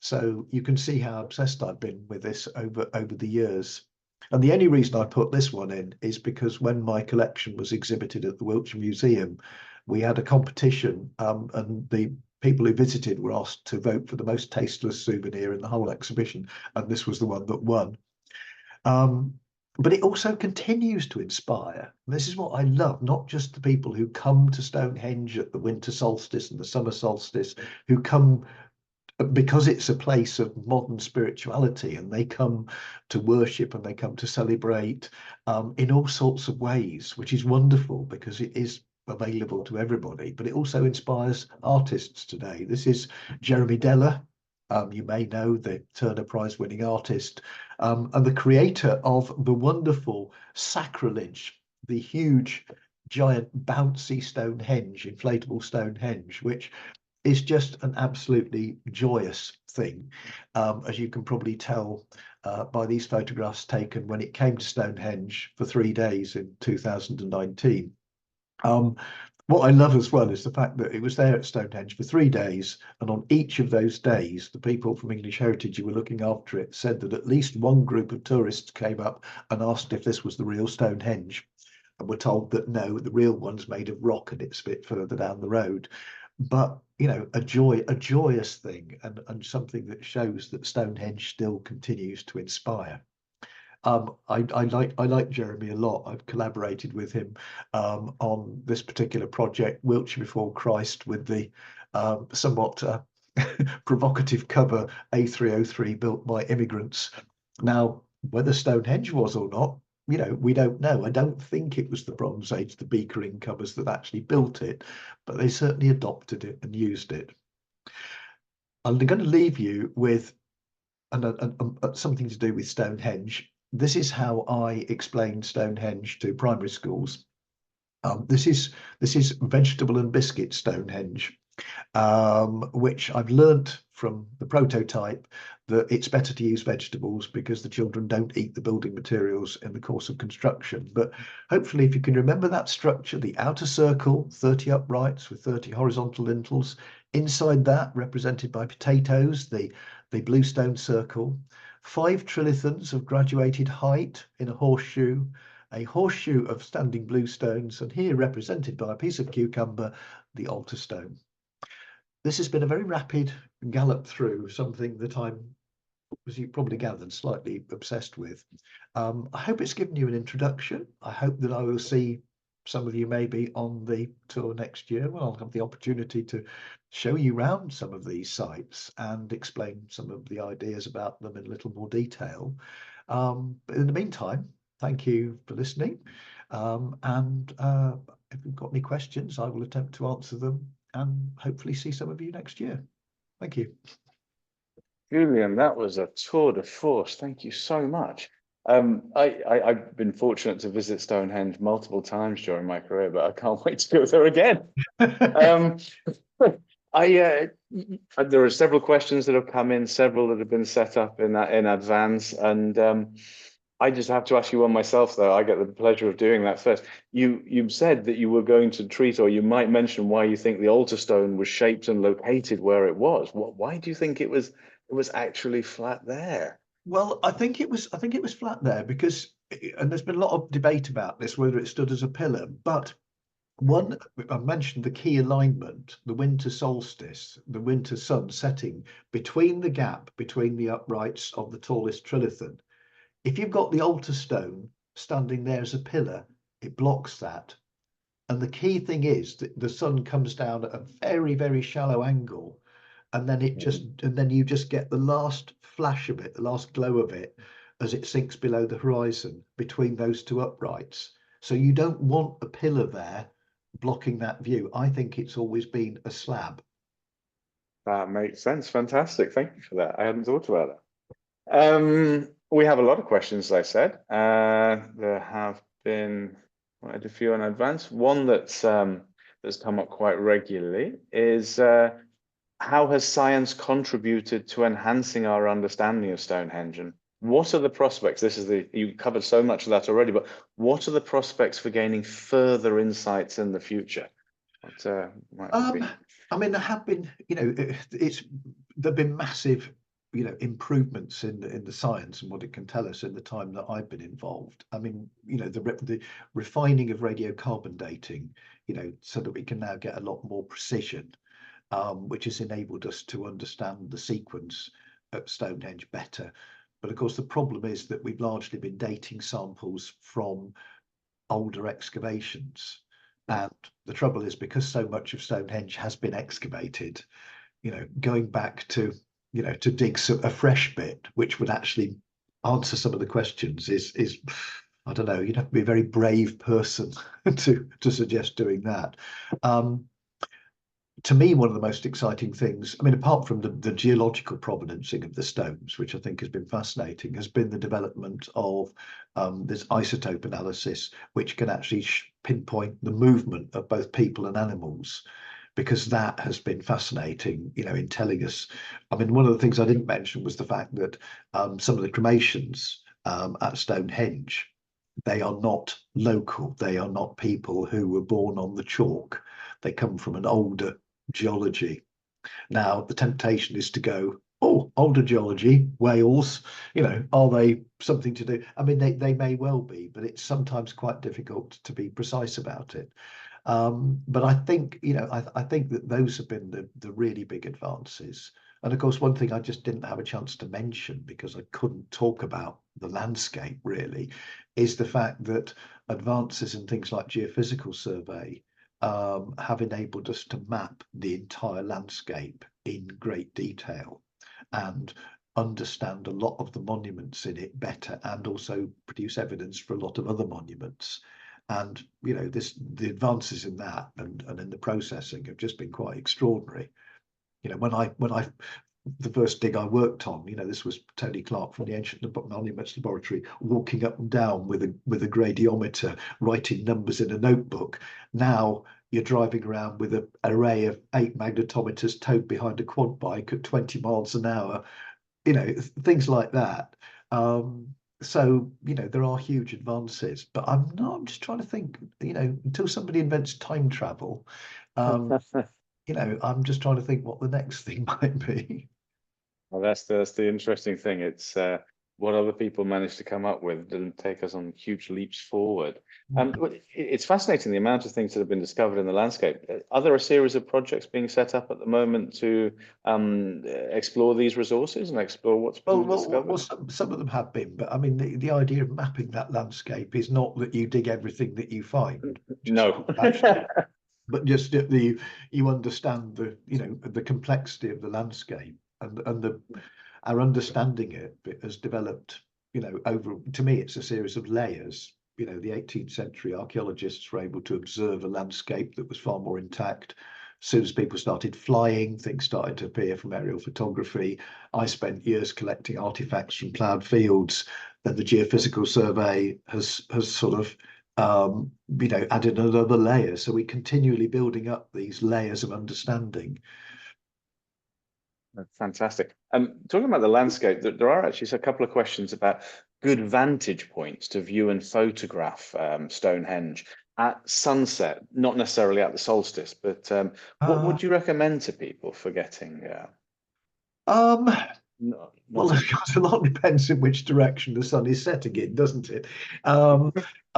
So you can see how obsessed I've been with this over the years. And the only reason I put this one in is because when my collection was exhibited at the Wiltshire Museum, we had a competition, and the people who visited were asked to vote for the most tasteless souvenir in the whole exhibition, and this was the one that won. But it also continues to inspire. And this is what I love, not just the people who come to Stonehenge at the winter solstice and the summer solstice, who come because it's a place of modern spirituality, and they come to worship and they come to celebrate in all sorts of ways, which is wonderful because it is available to everybody, but it also inspires artists today. This is Jeremy Deller. You may know, the Turner Prize winning artist, and the creator of the wonderful Sacrilege, the huge, giant, bouncy Stonehenge, inflatable Stonehenge, which is just an absolutely joyous thing, as you can probably tell by these photographs taken when it came to Stonehenge for 3 days in 2019. what I love as well is the fact that it was there at Stonehenge for 3 days, and on each of those days, the people from English Heritage who were looking after it said that at least one group of tourists came up and asked if this was the real Stonehenge, and were told that no, the real one's made of rock and it's a bit further down the road. But you know, a joyous thing, and something that shows that Stonehenge still continues to inspire. I like Jeremy a lot. I've collaborated with him on this particular project, Wiltshire Before Christ, with the somewhat provocative cover A303 built by immigrants. Now, whether Stonehenge was or not, you know, we don't know. I don't think it was the Bronze Age, the Beakering covers that actually built it, but they certainly adopted it and used it. I'm going to leave you with something to do with Stonehenge. This is how I explain Stonehenge to primary schools. This is vegetable and biscuit Stonehenge, which I've learnt from the prototype that it's better to use vegetables because the children don't eat the building materials in the course of construction. But hopefully, if you can remember that structure, the outer circle, 30 uprights with 30 horizontal lintels, inside that represented by potatoes, the bluestone circle, 5 trilithons of graduated height in a horseshoe of standing bluestones, and here represented by a piece of cucumber, the altar stone. This has been a very rapid gallop through something that I'm, as you probably gathered, slightly obsessed with. I hope it's given you an introduction. I hope that I will see some of you maybe on the tour next year when I'll have the opportunity to show you around some of these sites and explain some of the ideas about them in a little more detail. But in the meantime, thank you for listening. And if you've got any questions, I will attempt to answer them and hopefully see some of you next year. Thank you. Julian, that was a tour de force. Thank you so much. I've been fortunate to visit Stonehenge multiple times during my career, but I can't wait to go there again. There are several questions that have come in, several that have been set up in advance, and I just have to ask you one myself, though. I get the pleasure of doing that first. You said that you were going to treat, or you might mention why you think the altar stone was shaped and located where it was. Why do you think it was actually flat there? Well, I think it was flat there because, and there's been a lot of debate about this, whether it stood as a pillar, but one, I mentioned the key alignment, the winter solstice, the winter sun setting between the gap between the uprights of the tallest trilithon. If you've got the altar stone standing there as a pillar, it blocks that. And the key thing is that the sun comes down at a very, very shallow angle, and then you just get the last flash of it, the last glow of it as it sinks below the horizon between those two uprights. So you don't want a pillar there blocking that view. I think it's always been a slab. That makes sense. Fantastic. Thank you for that. I hadn't thought about that. We have a lot of questions, as I said. There have been quite a few in advance. One that's come up quite regularly is how has science contributed to enhancing our understanding of Stonehenge? And what are the prospects? You covered so much of that already, but what are the prospects for gaining further insights in the future? What might be? I mean, there have been, there've been massive, improvements in the science and what it can tell us in the time that I've been involved. I mean, the refining of radiocarbon dating, so that we can now get a lot more precision, which has enabled us to understand the sequence at Stonehenge better. But of course, the problem is that we've largely been dating samples from older excavations. And the trouble is, because so much of Stonehenge has been excavated, going back to dig a fresh bit, which would actually answer some of the questions is I don't know, you'd have to be a very brave person to suggest doing that. To me, one of the most exciting things, I mean, apart from the geological provenancing of the stones, which I think has been fascinating, has been the development of this isotope analysis, which can actually pinpoint the movement of both people and animals, because that has been fascinating, in telling us. I mean, one of the things I didn't mention was the fact that some of the cremations at Stonehenge, they are not local. They are not people who were born on the chalk. They come from an older geology. Now, the temptation is to go, oh, older geology, Wales, are they something to do? I mean, they may well be, but it's sometimes quite difficult to be precise about it. But I think, I think that those have been the really big advances. And of course, one thing I just didn't have a chance to mention because I couldn't talk about the landscape really, is the fact that advances in things like geophysical survey have enabled us to map the entire landscape in great detail and understand a lot of the monuments in it better, and also produce evidence for a lot of other monuments. And the advances in that and in the processing have just been quite extraordinary. When I the first dig I worked on, this was Tony Clark from the Ancient Monuments Laboratory, walking up and down with a gradiometer, writing numbers in a notebook. Now you're driving around with an array of 8 magnetometers towed behind a quad bike at 20 miles an hour, things like that. So there are huge advances, but I'm just trying to think, until somebody invents time travel, I'm just trying to think what the next thing might be. Well, that's the interesting thing. It's what other people manage to come up with and take us on huge leaps forward. It's fascinating the amount of things that have been discovered in the landscape. Are there a series of projects being set up at the moment to explore these resources and explore what's been discovered? Well, some of them have been, but I mean, the idea of mapping that landscape is not that you dig everything that you find. No. But just that you understand the complexity of the landscape, and our understanding it has developed, over, to me, it's a series of layers. The 18th century archaeologists were able to observe a landscape that was far more intact. As soon as people started flying, things started to appear from aerial photography. I spent years collecting artifacts from ploughed fields. Then the geophysical survey has sort of added another layer. So we're continually building up these layers of understanding. That's fantastic. Talking about the landscape, there are actually a couple of questions about good vantage points to view and photograph Stonehenge at sunset, not necessarily at the solstice, but what would you recommend to people for getting? Well, a lot depends in which direction the sun is setting in, doesn't it? I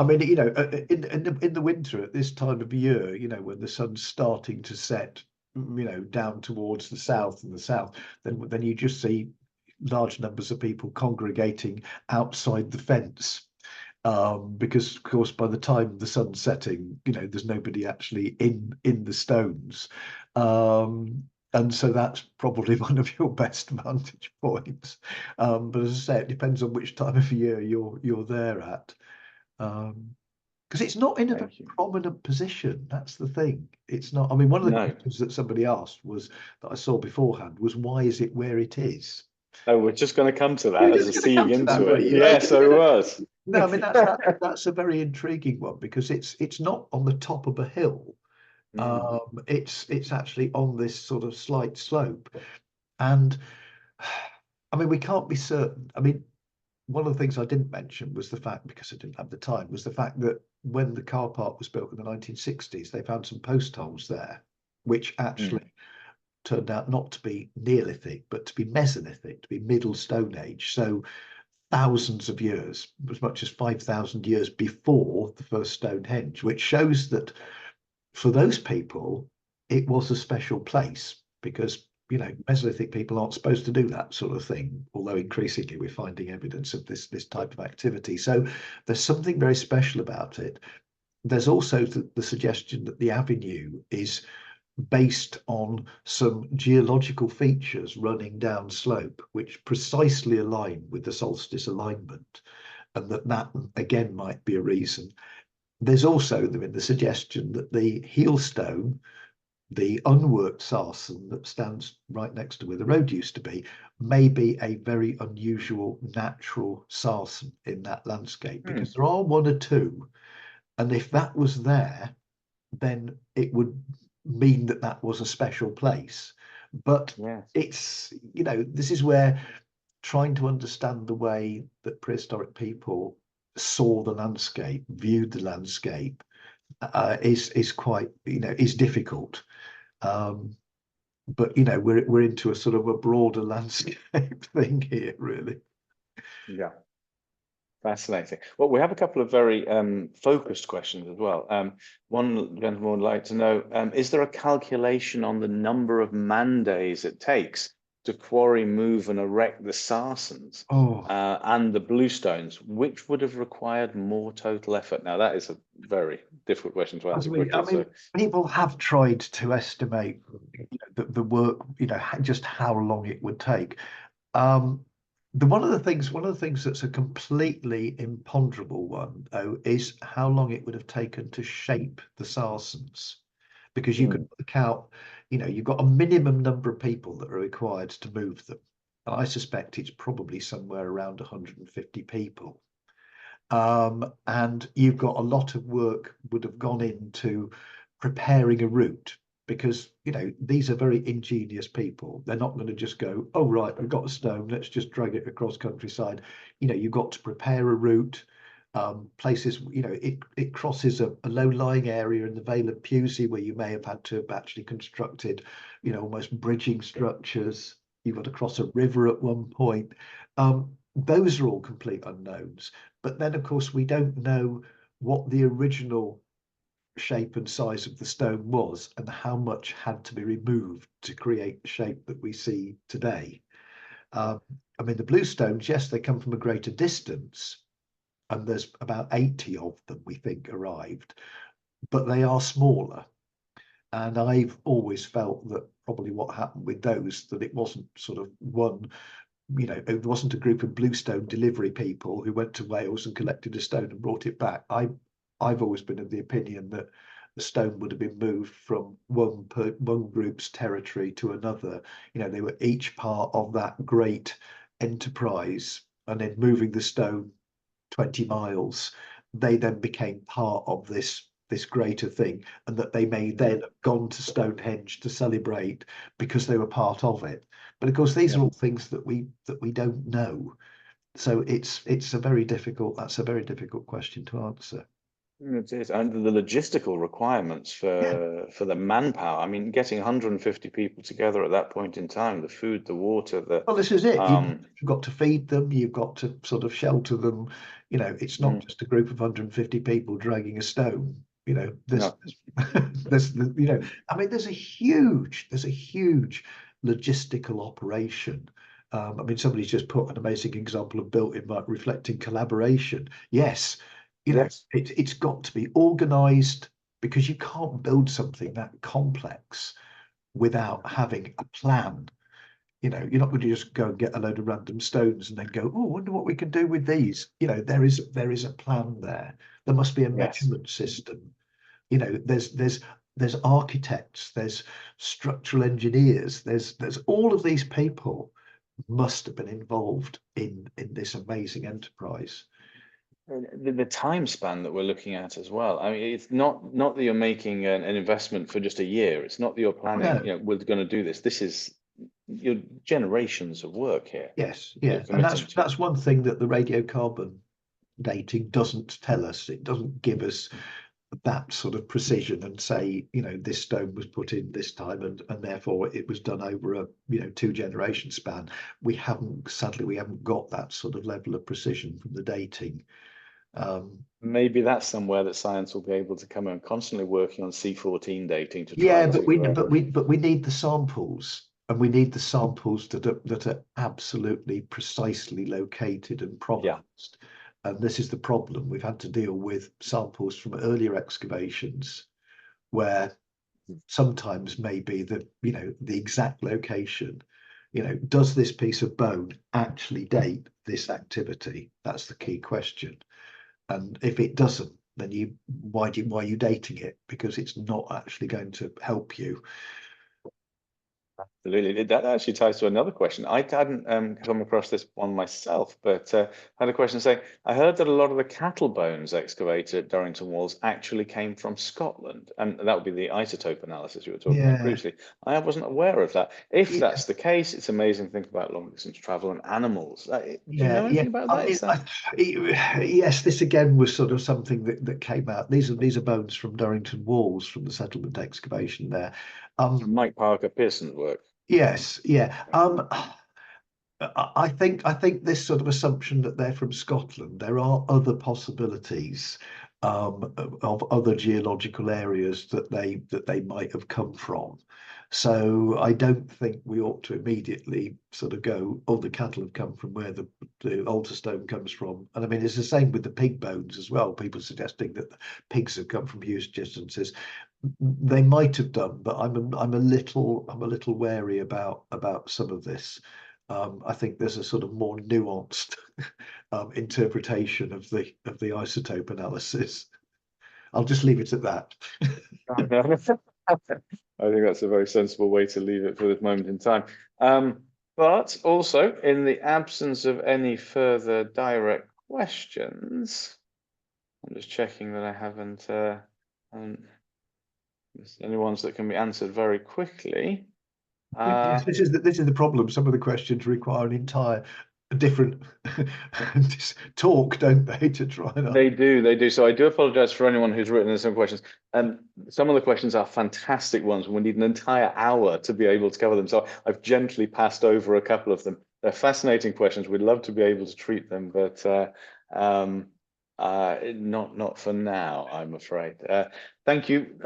mean, in the winter at this time of year, when the sun's starting to set, down towards the south and the south, then you just see large numbers of people congregating outside the fence. Because of course, by the time the sun's setting, there's nobody actually in the stones. And so that's probably one of your best vantage points. But as I say, it depends on which time of year you're there at. Because it's not in a very prominent position. That's the thing. It's not. I mean, one of the questions that somebody asked was, that I saw beforehand, was why is it where it is? Oh, we're just going to come to that as a seeing into it. Right? Yes, I was. No, I mean that's a very intriguing one, because it's not on the top of a hill. It's actually on this sort of slight slope, and I mean we can't be certain. I mean, one of the things I didn't mention was the fact, because I didn't have the time, was the fact that when the car park was built in the 1960s, they found some post holes there, which actually turned out not to be Neolithic, but to be Mesolithic, to be Middle Stone Age. So thousands of years, as much as 5,000 years before the first Stonehenge, which shows that for those people, it was a special place, because Mesolithic people aren't supposed to do that sort of thing, although increasingly we're finding evidence of this type of activity. So there's something very special about it. There's also the suggestion that the avenue is based on some geological features running down slope, which precisely align with the solstice alignment, and that again might be a reason. There's also the suggestion that the heel stone, the unworked sarsen that stands right next to where the road used to be, may be a very unusual natural sarsen in that landscape, because there are one or two, and if that was there, then it would mean that was a special place. But it's, this is where trying to understand the way that prehistoric people saw the landscape, viewed the landscape, is quite, is difficult. But we're into a sort of a broader landscape thing here, really. Yeah. Fascinating. Well, we have a couple of very focused questions as well. One gentleman would like to know, is there a calculation on the number of man days it takes to quarry, move and erect the Sarsens and the bluestones, which would have required more total effort? Now, that is a very difficult question to answer quickly. People have tried to estimate the work, just how long it would take. One of the things that's a completely imponderable one, though, is how long it would have taken to shape the Sarsens, because you can work out, you've got a minimum number of people that are required to move them. And I suspect it's probably somewhere around 150 people. And you've got a lot of work would have gone into preparing a route, because these are very ingenious people. They're not going to just go, oh right, we've got a stone, let's just drag it across countryside. You've got to prepare a route. Places, it crosses a low-lying area in the Vale of Pewsey, where you may have had to have actually constructed almost bridging structures. You've got to cross a river at one point. Those are all complete unknowns. But then, of course, we don't know what the original shape and size of the stone was and how much had to be removed to create the shape that we see today. The bluestones, yes, they come from a greater distance, and there's about 80 of them, we think, arrived, but they are smaller. And I've always felt that probably what happened with those, that it wasn't sort of one, it wasn't a group of bluestone delivery people who went to Wales and collected a stone and brought it back. I've always been of the opinion that the stone would have been moved from one group's territory to another. They were each part of that great enterprise, and then moving the stone 20 miles, they then became part of this greater thing, and that they may then have gone to Stonehenge to celebrate because they were part of it. But of course, these are all things that we don't know. So that's a very difficult question to answer. It is, and the logistical requirements for the manpower. I mean, getting 150 people together at that point in time, the food, the water, well, this is it. You've got to feed them. You've got to sort of shelter them. It's not just a group of 150 people dragging a stone. There's a huge logistical operation. Somebody's just put an amazing example of built in reflecting collaboration. Yes. It's got to be organized, because you can't build something that complex without having a plan. You're not going to just go and get a load of random stones and then go, oh, I wonder what we can do with these. There is a plan there. There must be a measurement system. There's architects, there's structural engineers, there's all of these people must have been involved in this amazing enterprise. The time span that we're looking at as well. I mean, it's not that you're making an investment for just a year. It's not that you're planning, we're going to do this. This is your generations of work here. Yes, yeah. And that's one thing that the radiocarbon dating doesn't tell us. It doesn't give us that sort of precision and say, this stone was put in this time and therefore it was done over a 2-generation span. Sadly we haven't got that sort of level of precision from the dating. Maybe that's somewhere that science will be able to come in, constantly working on C14 dating to try but we need the samples, and we need the samples that are absolutely precisely located and provenance. And this is the problem. We've had to deal with samples from earlier excavations where sometimes maybe the exact location, does this piece of bone actually date this activity? That's the key question. And if it doesn't, then why are you dating it? Because it's not actually going to help you. Absolutely. That actually ties to another question. I hadn't come across this one myself, but had a question saying, I heard that a lot of the cattle bones excavated at Durrington Walls actually came from Scotland, and that would be the isotope analysis you were talking about Yeah. previously. I wasn't aware of that. If Yeah. that's the case, it's amazing to think about long distance travel and animals. Do you know Yeah. anything about I that? mean, yes, this again was sort of something that came out. These are bones from Durrington Walls from the settlement excavation there. Mike Parker Pearson's work. Yes, yeah. I think this sort of assumption that they're from Scotland, there are other possibilities of other geological areas that they might have come from. So I don't think we ought to immediately sort of go, oh, the cattle have come from where the altar stone comes from. And I mean, it's the same with the pig bones as well. People suggesting that the pigs have come from huge distances. They might have done, but I'm a little wary about some of this. I think there's a sort of more nuanced interpretation of the isotope analysis. I'll just leave it at that. I think that's a very sensible way to leave it for this moment in time. But also, in the absence of any further direct questions, I'm just checking that I haven't missed any ones that can be answered very quickly. Yes, this is the problem. Some of the questions require an entire different talk, don't they, to try and They do. So I do apologize for anyone who's written in some questions. Some of the questions are fantastic ones, and we need an entire hour to be able to cover them. So I've gently passed over a couple of them. They're fascinating questions. We'd love to be able to treat them, but not for now, I'm afraid. Thank you.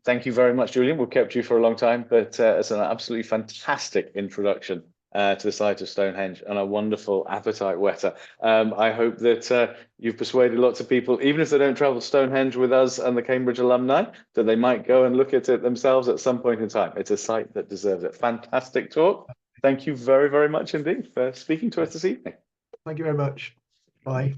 Thank you very much, Julian. We've kept you for a long time, but it's an absolutely fantastic introduction to the site of Stonehenge and a wonderful appetite whetter. I hope that you've persuaded lots of people, even if they don't travel Stonehenge with us and the Cambridge alumni, that they might go and look at it themselves at some point in time. It's a site that deserves it. Fantastic talk. Thank you very, very much indeed for speaking to us this evening. Thank you very much. Bye.